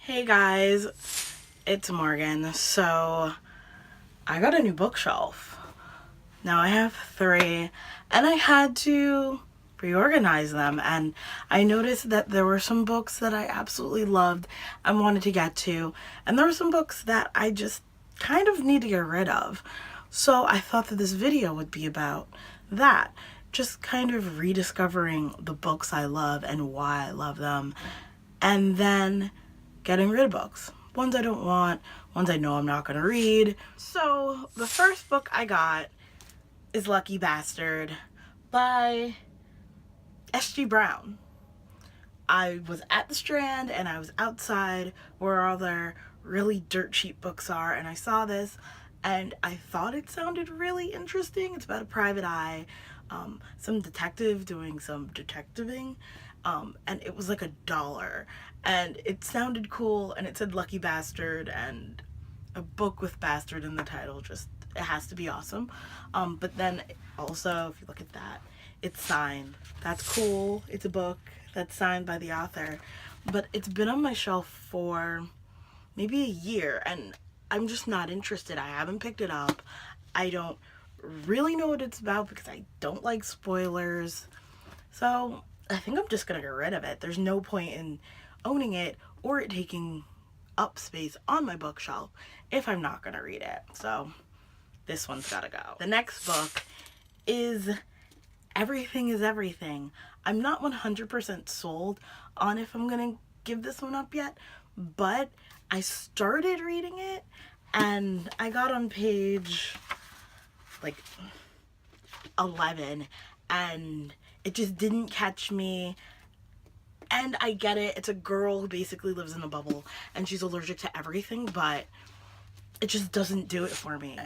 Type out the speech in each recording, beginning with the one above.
Hey guys, it's Morgan. So, I got a new bookshelf. Now I have three, and I had to reorganize them. And I noticed that there were some books that I absolutely loved and wanted to get to, and there were some books that I just kind of need to get rid of. So, I thought that this video would be about that. Just kind of rediscovering the books I love and why I love them, and then getting rid of books. Ones I don't want, ones I know I'm not gonna read. So the first book I got is Lucky Bastard by S.G. Brown. I was at the Strand and I was outside where all their really dirt cheap books are, and I saw this and I thought it sounded really interesting. It's about a private eye, some detective doing some detectiving, and it was like $1, and it sounded cool, and it said Lucky Bastard, and a book with bastard in the title, just it has to be awesome. But then also, if you look at that, it's signed. That's cool. It's a book that's signed by the author, but it's been on my shelf for maybe a year, and I'm just not interested. I haven't picked it up. I don't really know what it's about because I don't like spoilers. So I think I'm just gonna get rid of it. There's no point in owning it or it taking up space on my bookshelf if I'm not gonna read it. So this one's gotta go. The next book is Everything is Everything. I'm not 100% sold on if I'm gonna give this one up yet, but I started reading it and I got on page like 11 and it just didn't catch me. And I get it, it's a girl who basically lives in a bubble and she's allergic to everything, but it just doesn't do it for me.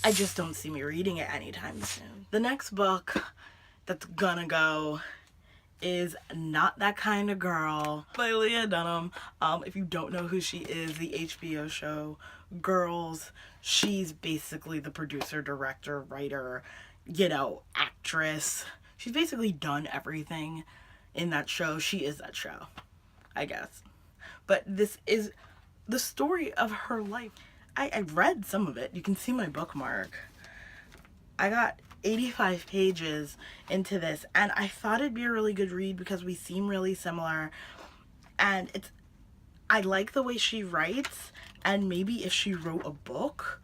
I just don't see me reading it anytime soon. The next book that's gonna go is Not That Kind of Girl by Leah Dunham. If you don't know who she is, the HBO show Girls, she's basically the producer, director, writer, actress. She's basically done everything in that show. She is that show, I guess. But this is the story of her life. I read some of it. You can see my bookmark. I got 85 pages into this and I thought it'd be a really good read because we seem really similar, and I like the way she writes, and maybe if she wrote a book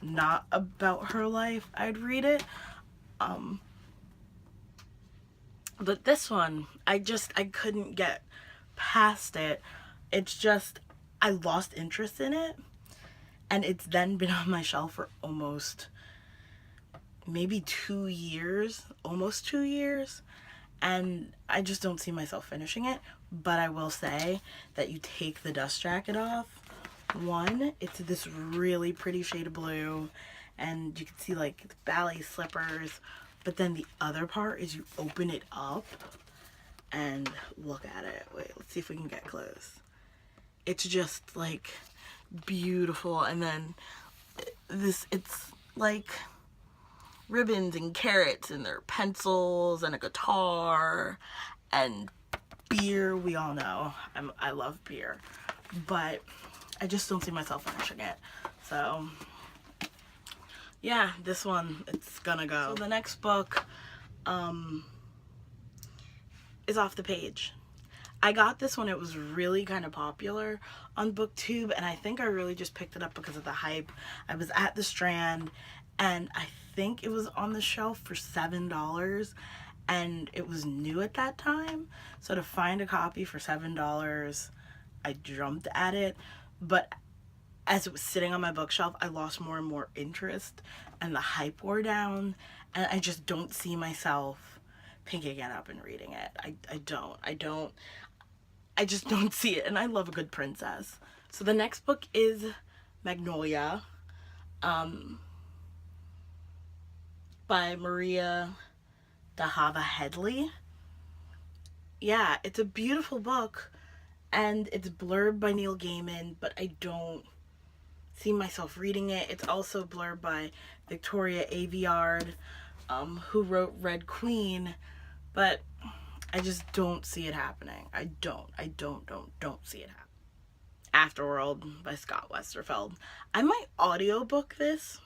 not about her life I'd read it. But this one I couldn't get past it. It's just I lost interest in it, and it's then been on my shelf for almost maybe 2 years, almost 2 years, and I just don't see myself finishing it. But I will say that you take the dust jacket off. One, it's this really pretty shade of blue, and you can see like the ballet slippers, but then the other part is you open it up and look at it. Wait, let's see if we can get close. It's just like beautiful, and then it's like ribbons and carrots, and there are pencils and a guitar and beer. We all know I love beer, but I just don't see myself finishing it. So yeah, this one, it's gonna go. So the next book is Off the Page. I got this when it was really kind of popular on BookTube, and I think I really just picked it up because of the hype. I was at the Strand and I think it was on the shelf for $7, and it was new at that time. So to find a copy for $7, I jumped at it. But as it was sitting on my bookshelf, I lost more and more interest and the hype wore down, and I just don't see myself picking it up and reading it. I just don't see it, and I love a good princess. So the next book is Magnolia, by Maria Dahava Headley. Yeah, it's a beautiful book, and it's blurred by Neil Gaiman, but I don't see myself reading it. It's also blurred by Victoria Aveyard, who wrote Red Queen, but I just don't see it happening. I don't see it happening. Afterworld by Scott Westerfeld. I might audiobook this,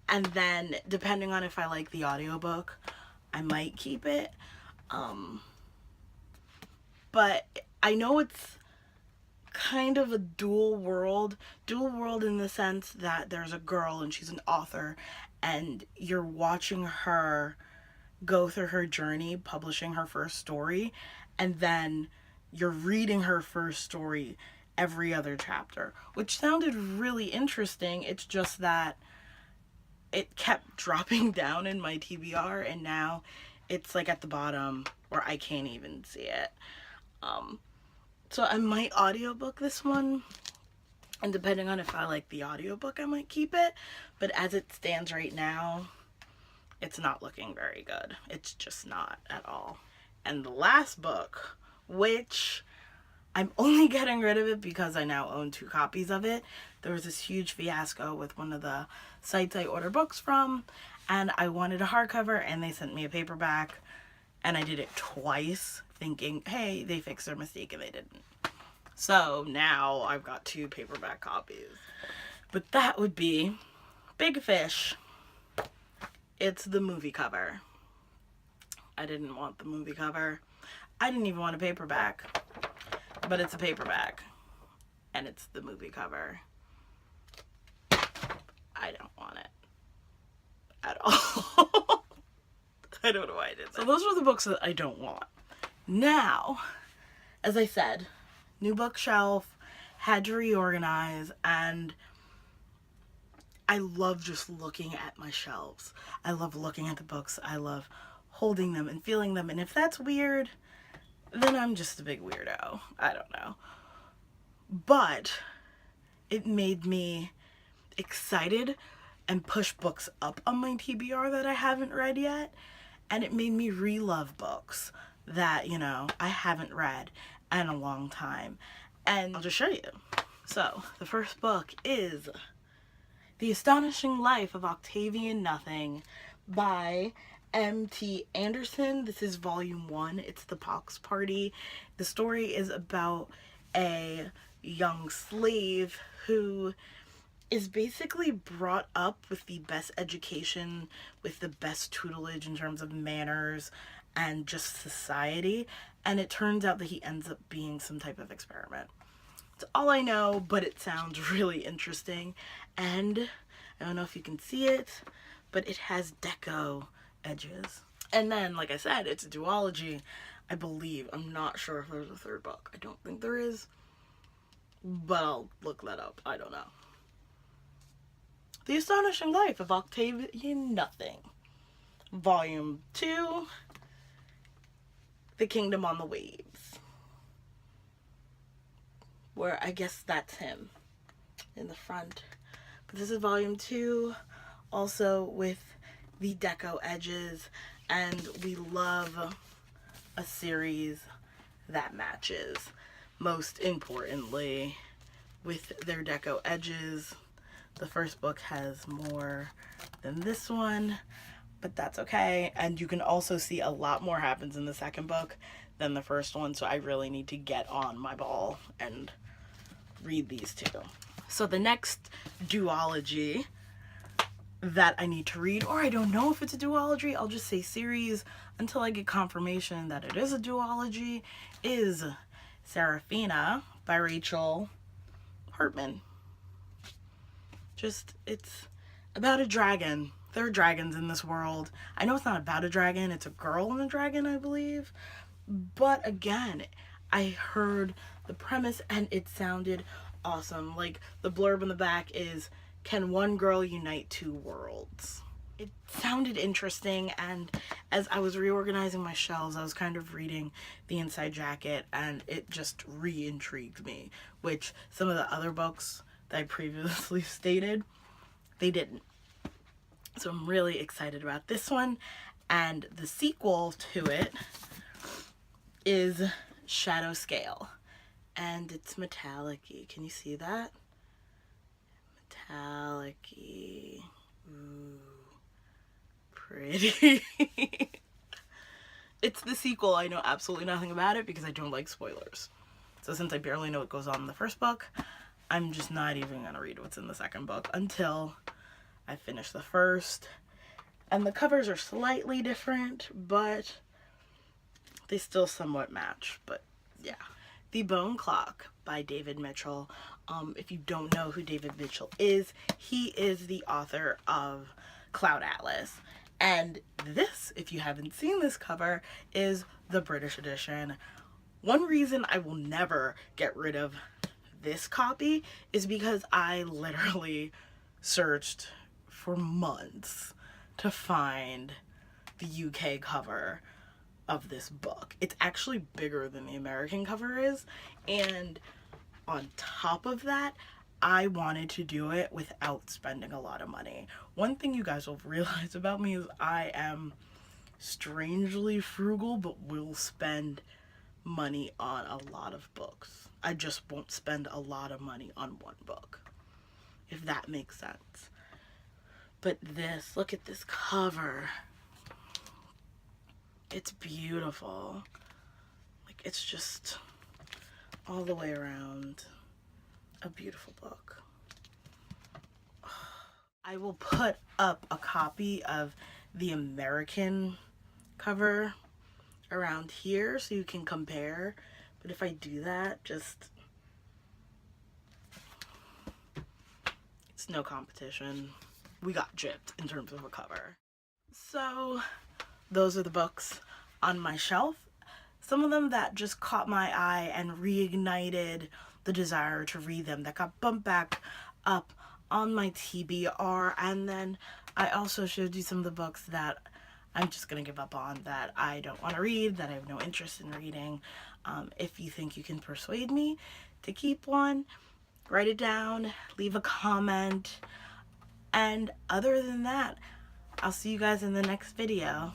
and then depending on if I like the audiobook, I might keep it. But I know it's kind of a dual world in the sense that there's a girl and she's an author, and you're watching her go through her journey publishing her first story, and then you're reading her first story every other chapter, which sounded really interesting. It's just that it kept dropping down in my TBR, and now it's like at the bottom where I can't even see it. So I might audiobook this one, and depending on if I like the audiobook, I might keep it. But as it stands right now, it's not looking very good. It's just not at all. And the last book, which I'm only getting rid of it because I now own 2 copies of it. There was this huge fiasco with one of the sites I order books from, and I wanted a hardcover, and they sent me a paperback, and I did it twice thinking, hey, they fixed their mistake, and they didn't. So now I've got 2 paperback copies. But that would be Big Fish. It's the movie cover. I didn't want the movie cover. I didn't even want a paperback. But it's a paperback. And it's the movie cover. I don't want it. At all. I don't know why I did that. So those were the books that I don't want. Now, as I said, new bookshelf, had to reorganize, and I love just looking at my shelves. I love looking at the books. I love holding them and feeling them. And if that's weird, then I'm just a big weirdo. I don't know. But it made me excited and push books up on my TBR that I haven't read yet. And it made me re-love books that, you know, I haven't read in a long time. And I'll just show you. So, the first book is The Astonishing Life of Octavian Nothing by M.T. Anderson. This is volume 1. It's the Pox Party. The story is about a young slave who is basically brought up with the best education, with the best tutelage in terms of manners and just society, and it turns out that he ends up being some type of experiment. It's all I know, but it sounds really interesting, and I don't know if you can see it, but it has deco edges. And then, like I said, it's a duology, I believe. I'm not sure if there's a 3rd book. I don't think there is, but I'll look that up. I don't know. The Astonishing Life of Octavian Nothing, Volume 2, The Kingdom on the Waves, where I guess that's him in the front. But this is Volume 2, also with the deco edges, and we love a series that matches. Most importantly, with their deco edges. The first book has more than this one, but that's okay. And you can also see a lot more happens in the second book than the first one, so I really need to get on my ball and read these 2. So the next duology that I need to read, or I don't know if it's a duology, I'll just say series until I get confirmation that it is a duology, is Seraphina by Rachel Hartman. Just, it's about a dragon. There are dragons in this world. I know it's not about a dragon, it's a girl and a dragon, I believe. But again, I heard the premise and it sounded awesome. Like, the blurb in the back is, can one girl unite 2 worlds? It sounded interesting, and as I was reorganizing my shelves, I was kind of reading the inside jacket, and it just re-intrigued me, which some of the other books that I previously stated, they didn't. So I'm really excited about this one. And the sequel to it is Shadow Scale. And it's metallic-y. Can you see that? Metallic-y. Ooh. Pretty. It's the sequel. I know absolutely nothing about it because I don't like spoilers. So since I barely know what goes on in the first book, I'm just not even gonna read what's in the second book until I finish the first. And the covers are slightly different, but they still somewhat match. But yeah. The Bone Clock by David Mitchell. If you don't know who David Mitchell is, he is the author of Cloud Atlas. And this, if you haven't seen this cover, is the British edition. One reason I will never get rid of this copy is because I literally searched for months to find the UK cover of this book. It's actually bigger than the American cover is, and on top of that, I wanted to do it without spending a lot of money. One thing you guys will realize about me is I am strangely frugal, but will spend money on a lot of books. I just won't spend a lot of money on one book, if that makes sense. But this, look at this cover. It's beautiful. Like, it's just all the way around a beautiful book. I will put up a copy of the American cover around here so you can compare. But if I do that, just, it's no competition. We got gypped in terms of a cover. So those are the books on my shelf. Some of them that just caught my eye and reignited the desire to read them, that got bumped back up on my TBR. And then I also showed you some of the books that I'm just gonna give up on, that I don't want to read, that I have no interest in reading. If you think you can persuade me to keep one, write it down, leave a comment. And other than that, I'll see you guys in the next video.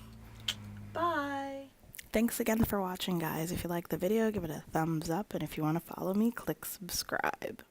Bye. Thanks again for watching, guys. If you like the video, give it a thumbs up. And if you want to follow me, click subscribe.